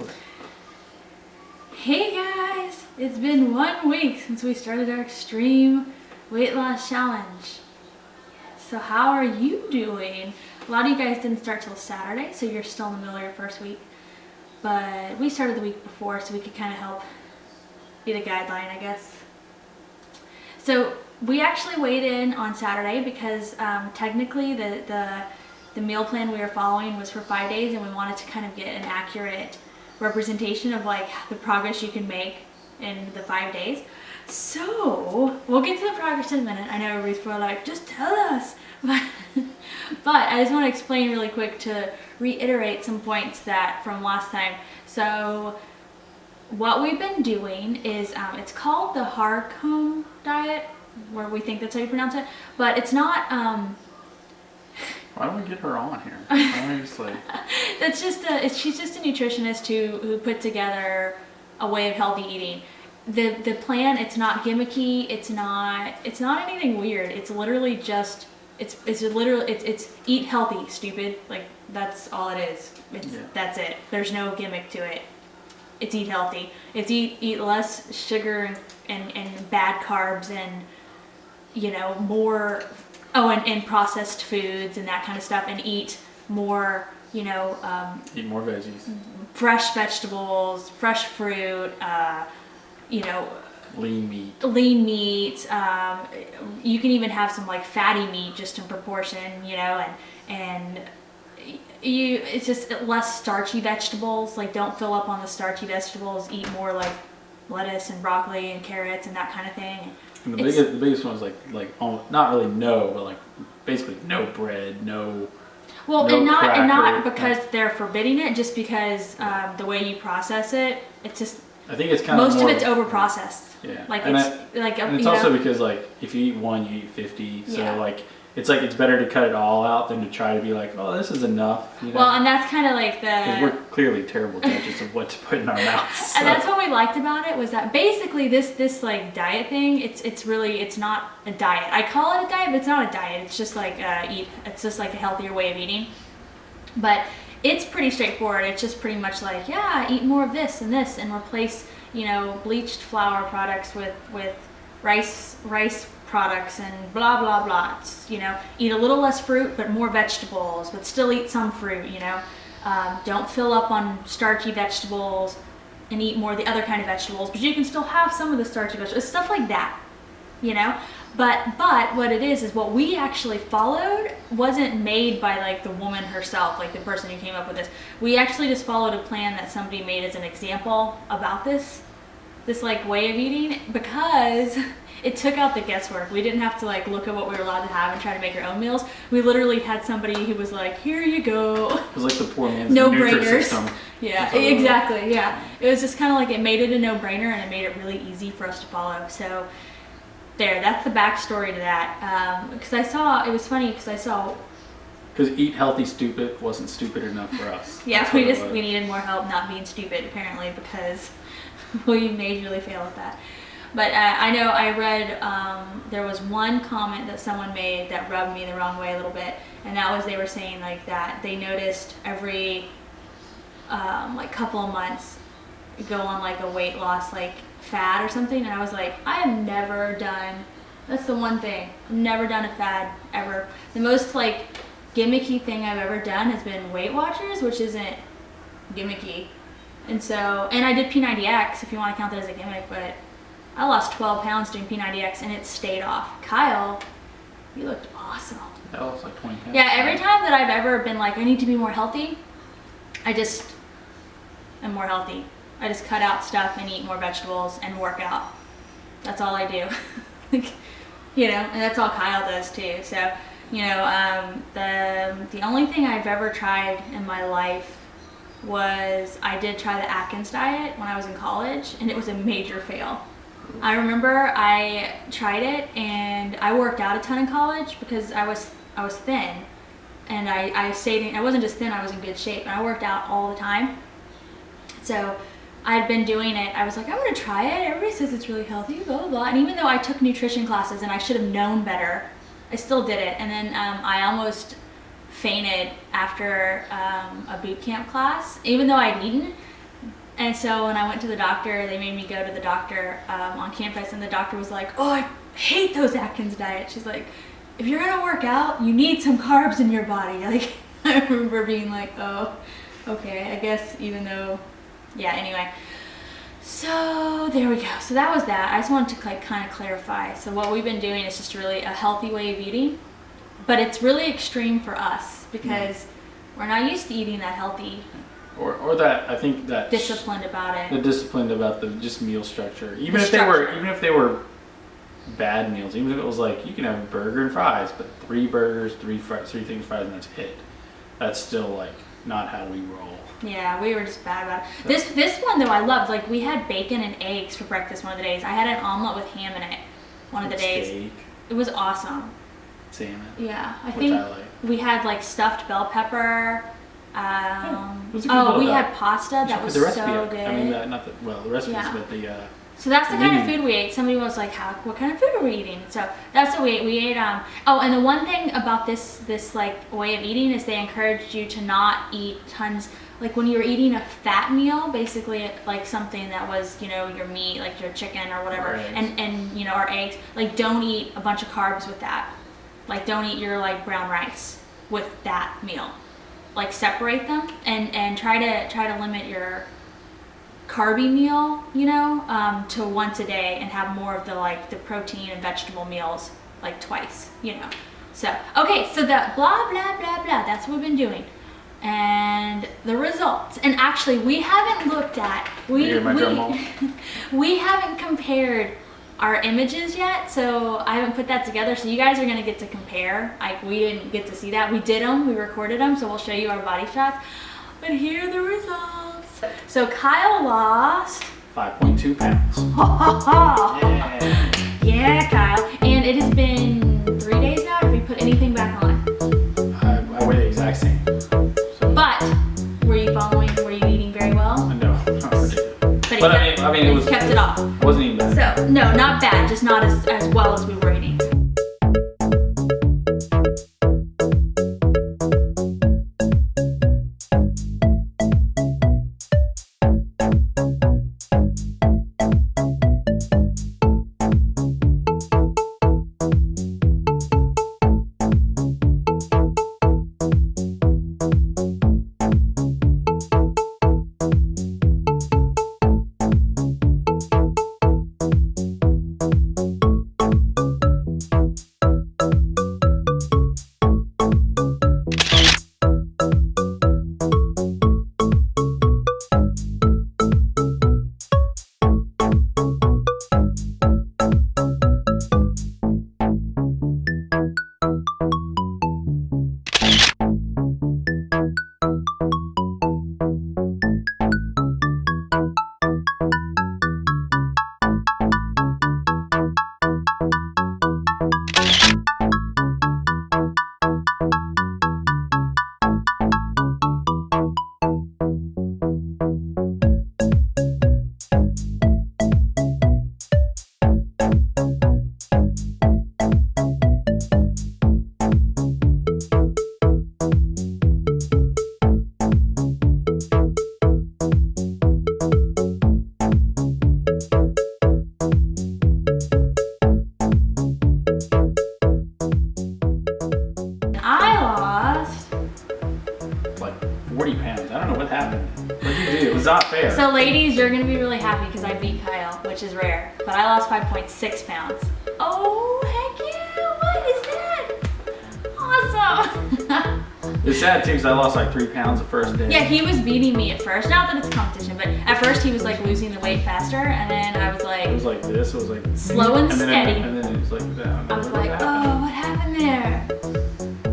Okay. Hey guys, it's been 1 week since we started our extreme weight loss challenge. So how are you doing? A lot of you guys didn't start till Saturday, so you're still in the middle of your first week. But we started the week before, so we could kind of help be the guideline, I guess. So we actually weighed in on Saturday because technically the meal plan we were following was for 5 days, and we wanted to kind of get an accurate representation of like the progress you can make in the 5 days. So we'll get to the progress in a minute. I know everybody's probably like, just tell us. But I just want to explain really quick to reiterate some points that from last time. So what we've been doing is it's called the Harcombe diet, where we think that's how you pronounce it, but it's not. Why don't we get her on here? Why don't we just like... That's just she's just a nutritionist who put together a way of healthy eating. The plan, it's not gimmicky, it's not anything weird. It's literally just it's eat healthy, stupid. Like that's all it is. That's it. There's no gimmick to it. It's eat healthy. It's eat less sugar and bad carbs and more and processed foods and that kind of stuff, and eat more eat more veggies, fresh vegetables, fresh fruit, lean meat. You can even have some like fatty meat just in proportion, and it's just less starchy vegetables. Like don't fill up on the starchy vegetables. Eat more like lettuce and broccoli and carrots and that kind of thing. And the biggest one is like not really but like basically no bread, no. Well, no and cracker, not because they're forbidding it, just because the way you process it, it's just. I think it's kind most of more, of it's over processed. Yeah, like and it's also because like if you eat one, you eat 50. So yeah. like it's better to cut it all out than to try to be like, oh, this is enough. Well, and that's kind of like because we're clearly terrible judges of what to put in our mouths. So. And that's what we liked about it, was that basically this like diet thing, it's not a diet. I call it a diet, but it's not a diet. It's just like it's just like a healthier way of eating. But it's pretty straightforward. It's just pretty much like, yeah, eat more of this and replace bleached flour products with rice products and blah blah blah. It's, eat a little less fruit but more vegetables, but still eat some fruit. Don't fill up on starchy vegetables and eat more of the other kind of vegetables, but you can still have some of the starchy vegetables. Stuff like that, But what it is what we actually followed wasn't made by like the woman herself, like the person who came up with this. We actually just followed a plan that somebody made as an example about this like way of eating, because it took out the guesswork. We didn't have to like look at what we were allowed to have and try to make our own meals. We literally had somebody who was like, here you go. It was like the poor man's no-brainers. Yeah, exactly. Yeah, it was just kind of like it made it a no-brainer, and it made it really easy for us to follow. So that's the backstory to that. Because it was funny because I saw. Because eat healthy stupid wasn't stupid enough for us. Yeah, we needed more help not being stupid, apparently, because we majorly fail at that. But I know I read there was one comment that someone made that rubbed me the wrong way a little bit, and that was they were saying like that they noticed every like couple of months go on like a weight loss like fad or something, and I was like, I have never done. That's the one thing I've never done a fad ever. The most like gimmicky thing I've ever done has been Weight Watchers, which isn't gimmicky, and I did P90X if you want to count that as a gimmick, but I lost 12 pounds doing P90X and it stayed off. Kyle, you looked awesome. That was like 20 pounds. Yeah, every time that I've ever been like, I need to be more healthy, I just am more healthy. I just cut out stuff and eat more vegetables and work out. That's all I do. And that's all Kyle does too. So, the only thing I've ever tried in my life was I did try the Atkins diet when I was in college, and it was a major fail. I remember I tried it, and I worked out a ton in college because I was thin, and I stayed in. I wasn't just thin; I was in good shape, and I worked out all the time. So I had been doing it. I was like, I'm gonna try it. Everybody says it's really healthy, blah blah blah. And even though I took nutrition classes and I should have known better, I still did it. And then I almost fainted after a boot camp class, even though I'd eaten. And so when I went to the doctor, they made me go to the doctor on campus, and the doctor was like, "Oh, I hate those Atkins diet." She's like, "If you're gonna work out, you need some carbs in your body." Like, I remember being like, "Oh, okay, I guess," even though, yeah, anyway. So there we go. So that was that. I just wanted to like kind of clarify. So what we've been doing is just really a healthy way of eating, but it's really extreme for us because we're not used to eating that healthy. Or that, I think that disciplined about it. The disciplined about the just meal structure. Even if they were bad meals, even if it was like you can have a burger and fries, but 3 burgers, 3 things fries, and that's it. That's still like not how we roll. Yeah, we were just bad about it. This one though I loved. Like we had bacon and eggs for breakfast one of the days. I had an omelet with ham in it one of the days. Steak. It was awesome. Salmon. Yeah, I think we had like stuffed bell pepper. We had pasta that was so good. I mean, the recipes, but the. So that's the kind of food we ate. Somebody was like, what kind of food are we eating? So that's what we ate. We ate, and the one thing about this like way of eating is they encouraged you to not eat tons, like when you were eating a fat meal, basically like something that was, your meat, like your chicken or whatever, and or eggs, like don't eat a bunch of carbs with that. Like don't eat your like brown rice with that meal. Like separate them and try to limit your carby meal, to once a day and have more of the protein and vegetable meals like twice, So, okay, so the blah, blah, blah, blah, that's what we've been doing. And the results, and actually we haven't looked at, we haven't compared our images yet, so I haven't put that together, so you guys are going to get to compare. Like we didn't get to see that. We did them, we recorded them, so we'll show you our body shots. But here are the results. So Kyle lost 5.2 pounds. Yeah, Kyle. And it has been 3 days now. Have you put anything back on? I weigh the exact same. So. But were you eating very well? No, not particularly. But I mean, it was kept it off. It wasn't even bad. So no, not bad, just not as well as we were eating. Not fair. So ladies, you're gonna be really happy because I beat Kyle, which is rare. But I lost 5.6 pounds. Oh, heck yeah, what is that? Awesome. It's sad too because I lost like 3 pounds the first day. Yeah, he was beating me at first. Not that it's competition, but at first he was like losing the weight faster, and then I was like... It was like this, it was like... Slow and steady. And then it was like that. I was like, oh, what happened there?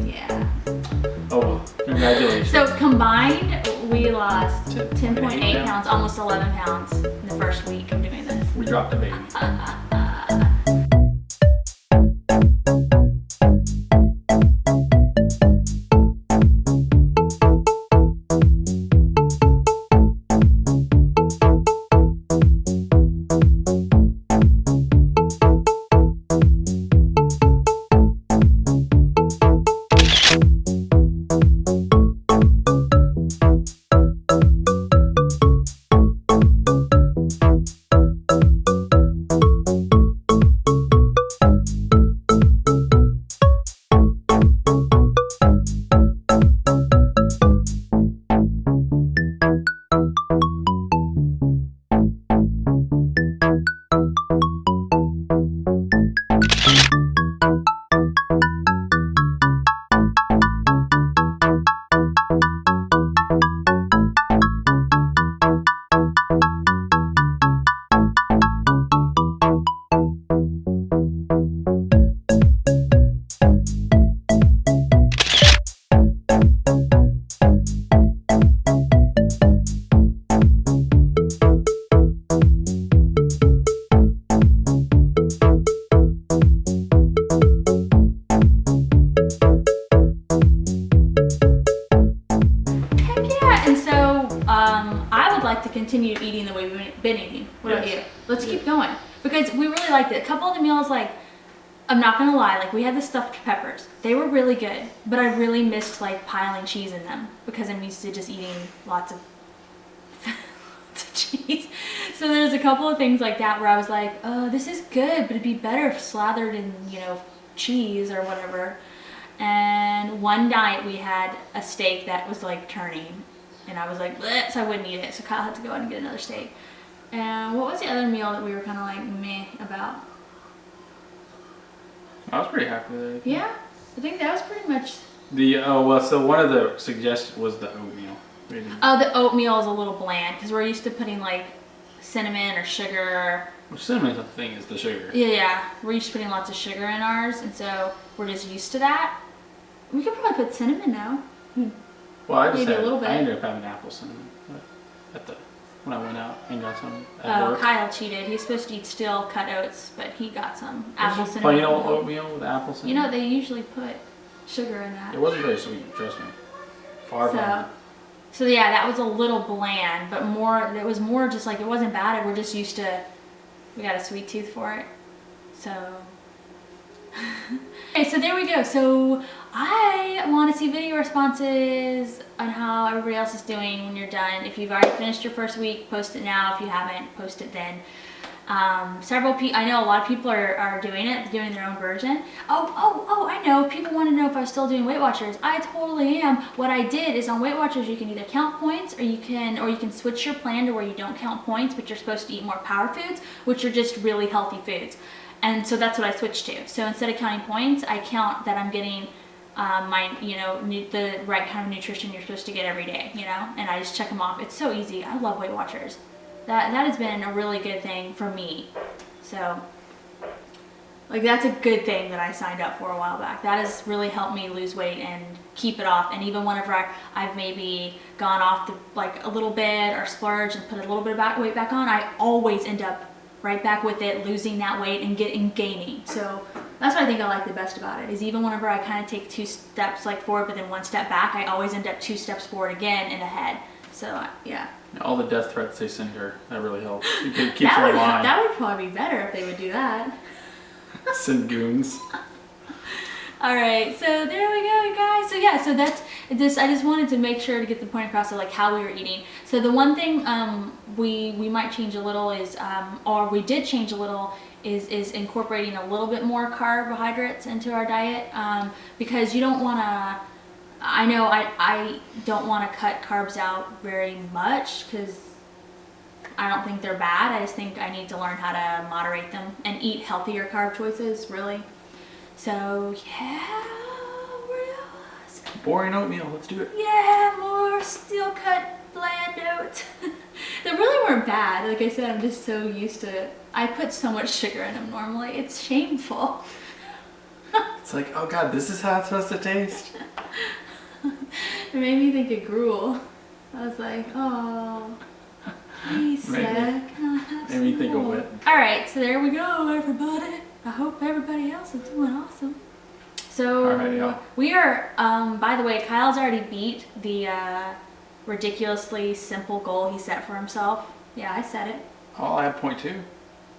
Yeah. Oh well, congratulations. So combined, we lost 10.8 pounds, almost 11 pounds in the first week of doing this. We dropped a baby. I would like to continue eating the way we've been eating. What about you? Let's keep going. Because we really liked it. A couple of the meals, like, I'm not gonna lie, like we had the stuffed peppers. They were really good, but I really missed like piling cheese in them because I'm used to just eating lots of cheese. So there's a couple of things like that where I was like, oh, this is good, but it'd be better if slathered in, you know, cheese or whatever. And one night we had a steak that was like turning, and I was like, bleh, so I wouldn't eat it. So Kyle had to go out and get another steak. And what was the other meal that we were kind of like meh about? I was pretty happy with it. Yeah, I think that was pretty much. So one of the suggestions was the oatmeal. Oh, the oatmeal is a little bland because we're used to putting like cinnamon or sugar. Well, cinnamon's the thing, is the sugar. Yeah, we're used to putting lots of sugar in ours, and so we're just used to that. We could probably put cinnamon now. Well, I just Maybe a little bit. I ended up having apple cinnamon when I went out and got some at work. Kyle cheated. He's supposed to eat steel cut oats, but he got some apple cinnamon. Plain old oatmeal with apple cinnamon. You know, they usually put sugar in that. It wasn't very sweet, trust me. Far from it. So yeah, that was a little bland, but it was more just like, it wasn't bad. We're just used to, we got a sweet tooth for it. So, okay, so there we go. So I want to see video responses on how everybody else is doing when you're done. If you've already finished your first week, post it now. If you haven't, post it then. Several people, I know a lot of people are doing it, doing their own version. Oh, I know. People want to know if I'm still doing Weight Watchers. I totally am. What I did is on Weight Watchers, you can either count points or you can switch your plan to where you don't count points, but you're supposed to eat more power foods, which are just really healthy foods. And so that's what I switched to. So instead of counting points, I count that I'm getting the right kind of nutrition you're supposed to get every day, you know, and I just check them off. It's so easy. I love Weight Watchers. That has been a really good thing for me. So, like, that's a good thing that I signed up for a while back. That has really helped me lose weight and keep it off. And even whenever I've maybe gone off like a little bit or splurged and put a little bit of weight back on, I always end up right back with it, losing that weight and gaining. So that's what I think I like the best about it, is even whenever I kind of take 2 steps like forward but then 1 step back, I always end up 2 steps forward again and ahead. So yeah. All the death threats they send her, that really helps. It keeps her in line. That would probably be better if they would do that. Send goons. All right, so there we go, guys. So yeah, so that's this. I just wanted to make sure to get the point across of like how we were eating. So the one thing we might change a little is, or we did change a little, is incorporating a little bit more carbohydrates into our diet, because you don't want to. I know I don't want to cut carbs out very much because I don't think they're bad. I just think I need to learn how to moderate them and eat healthier carb choices, really. So yeah, boring oatmeal, let's do it. Yeah, more steel cut bland oats. They really weren't bad. Like I said, I'm just so used to it. I put so much sugar in them normally. It's shameful. It's like, oh God, this is how it's supposed to taste. It made me think of gruel. I was like, oh, Lisa, can I have some made me think of more? wet. All right, so there we go, everybody. I hope everybody else is doing awesome. So we are, by the way, Kyle's already beat the ridiculously simple goal he set for himself. Yeah, I set it. I'll add 0.2.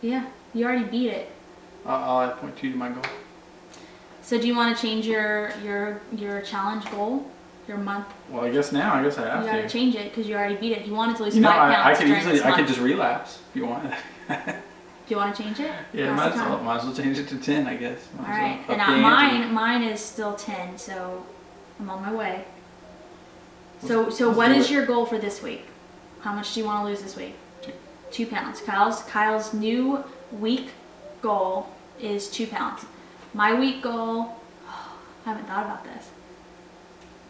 Yeah, you already beat it. I'll add 0.2 to my goal. So do you want to change your challenge goal, your month? Well, I guess I have to. You got to change it because you already beat it. You wanted to lose 5 I pounds. I could just relapse if you want. Do you want to change it? Yeah, might as well change it to 10, I guess. All right, and mine is still 10, so I'm on my way. So what is your goal for this week? How much do you want to lose this week? 2 pounds. Kyle's new week goal is 2 pounds. My week goal, I haven't thought about this.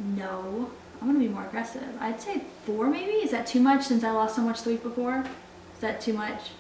No, I'm gonna be more aggressive. I'd say 4 maybe. Is that too much since I lost so much the week before? Is that too much?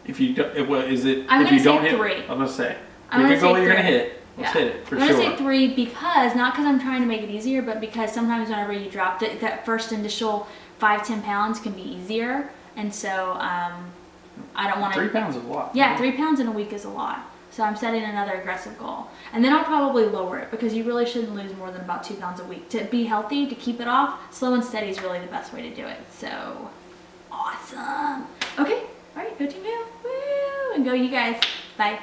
If you don't, is it? I'm if you don't say hit, 3. I was gonna say. I'm gonna say goal 3. You're gonna hit. Let's hit it for sure. I'm gonna say 3 because not because I'm trying to make it easier, but because sometimes whenever you drop that first initial 5-10 pounds can be easier, and so I don't want to. 3 pounds is a lot. Yeah, 3 pounds in a week is a lot. So I'm setting another aggressive goal. And then I'll probably lower it because you really shouldn't lose more than about 2 pounds a week. To be healthy, to keep it off, slow and steady is really the best way to do it. So, awesome. Okay, all right, go Team Hale. Woo, and go you guys. Bye.